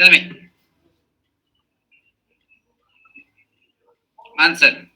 Tell me. Answer.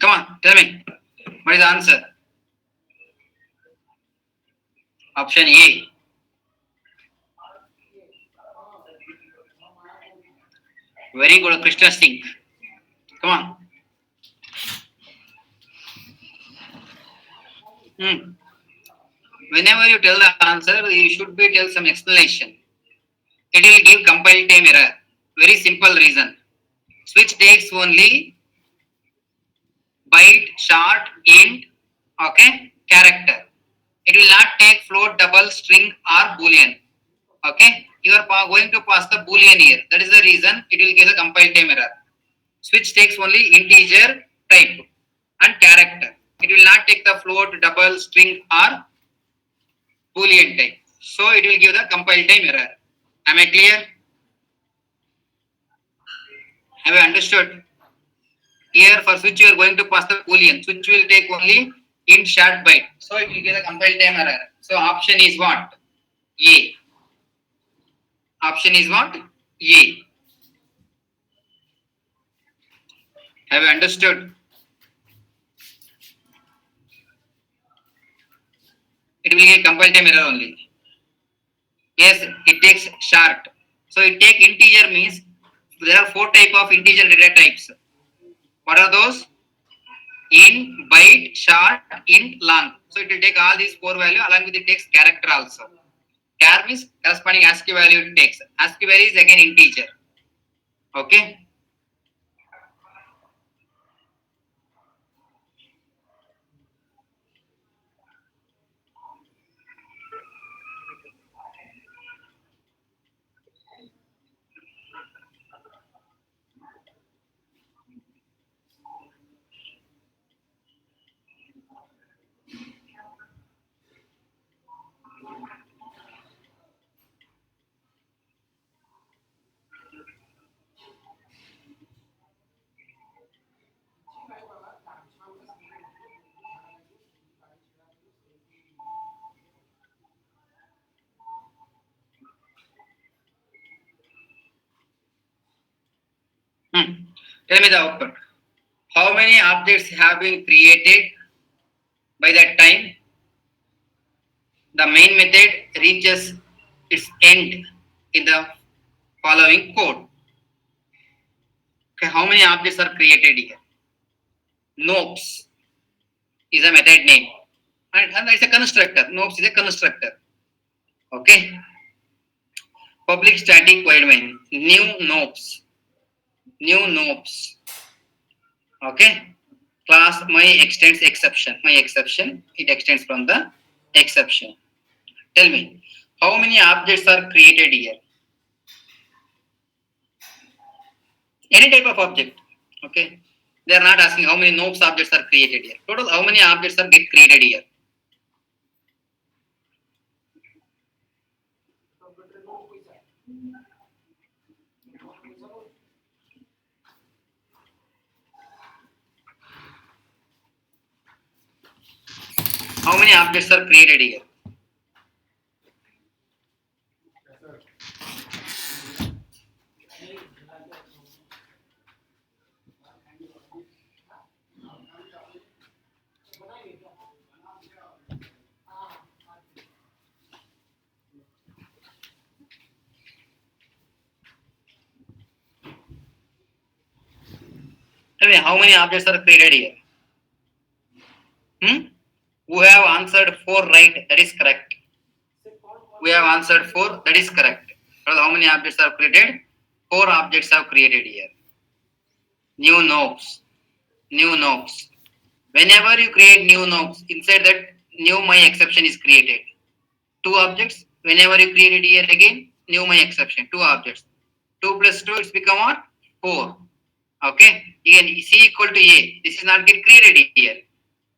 Come on, tell me. What is the answer? Option A. Very good, Krishna Singh. Come on. Whenever you tell the answer, you should be tell some explanation. It will give compile time error. Very simple reason. Switch takes only byte, short, int, okay, character. It will not take float, double, string or boolean. Okay, you are going to pass the boolean here. That is the reason it will give the compile time error. Switch takes only integer type and character. It will not take the float, double, string or boolean type. So it will give the compile time error. Am I clear? Have you understood? Here for switch you are going to pass the boolean. Switch will take only int short byte. So it will give the compile time error. So option is what? A. Option is what? A. Have you understood? It will give compile time error only. Yes, it takes short. So it take integer means there are 4 type of integer data types. What are those? Int, byte, short, int, long. So it will take all these 4 value along with it takes character also. Char means corresponding ASCII value it takes. ASCII value is again integer. Okay. Tell me the output. How many objects have been created by that time? The main method reaches its end in the following code. Okay, how many objects are created here? Nopes is a method name. And it's a constructor. Nopes is a constructor. Okay. Public static void main. New nopes. New nopes. Okay. Class my extends exception. My exception. It extends from the exception. Tell me, how many objects are created here? Any type of object. Okay. They are not asking how many nopes objects are created here. Total, how many objects are get created here? how many objects are created here? Tell me, how many objects are created here? Who have answered 4 right? That is correct. We have answered 4. That is correct. How many objects are created? 4 objects are created here. New nodes. New nodes. Whenever you create new nodes, inside that new my exception is created. 2 objects. Whenever you create it here again, new my exception. 2 objects. 2 plus 2, it's become what? 4. Okay. Again, C equal to A. This is not get created here.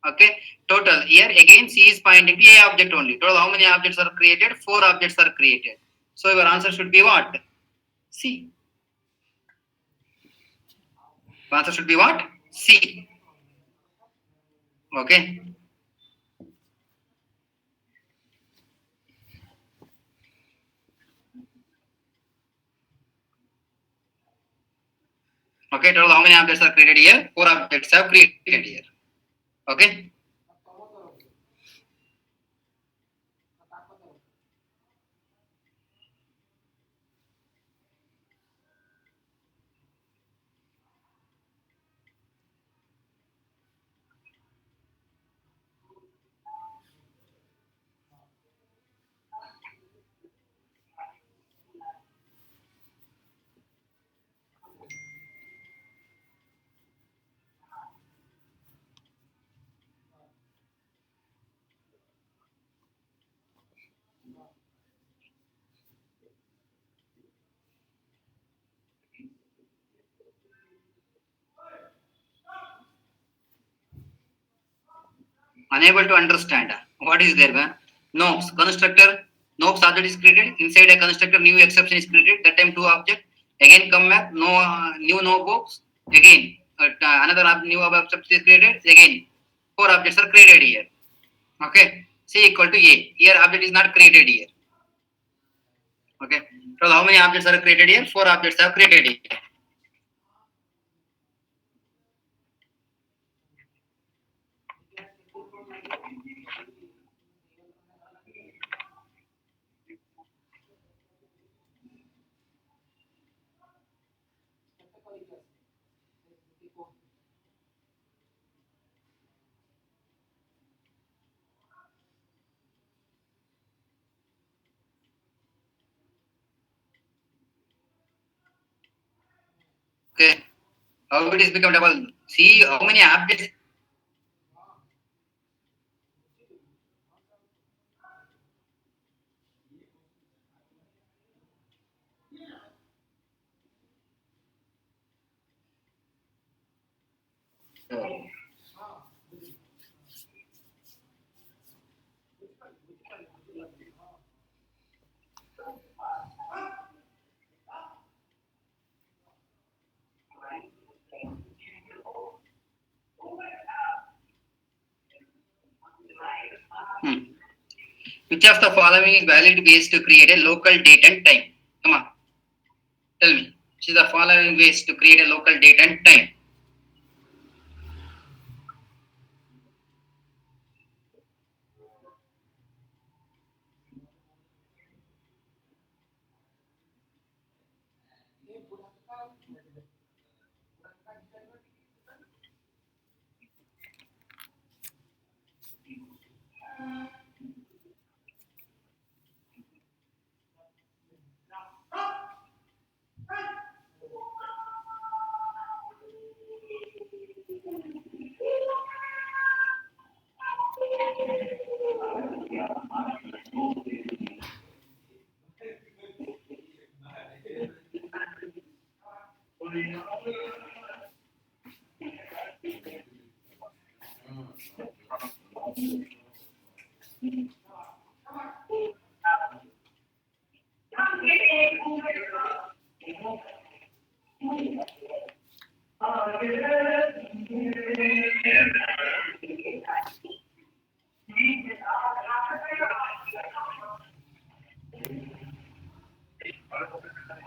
Okay. Total here again C is pointing to A object only. Total how many objects are created? 4 objects are created. So your answer should be what? C. The answer should be what? C. Okay. Okay. Total how many objects are created here? 4 objects are created here. Okay. Unable to understand. What is there, man? Nobs. Constructor. Nobs object is created. Inside a constructor, new exception is created. That time 2 object. Again come back. No new nobs. Again another new object is created. Again 4 objects are created here. Okay. C equal to A. Here object is not created here. Okay. So how many objects are created here? 4 objects are created here. Okay. How it is become double? See how many objects. Which of the following is valid ways to create a local date and time? Come on. Tell me. Which is the following ways to create a local date and time?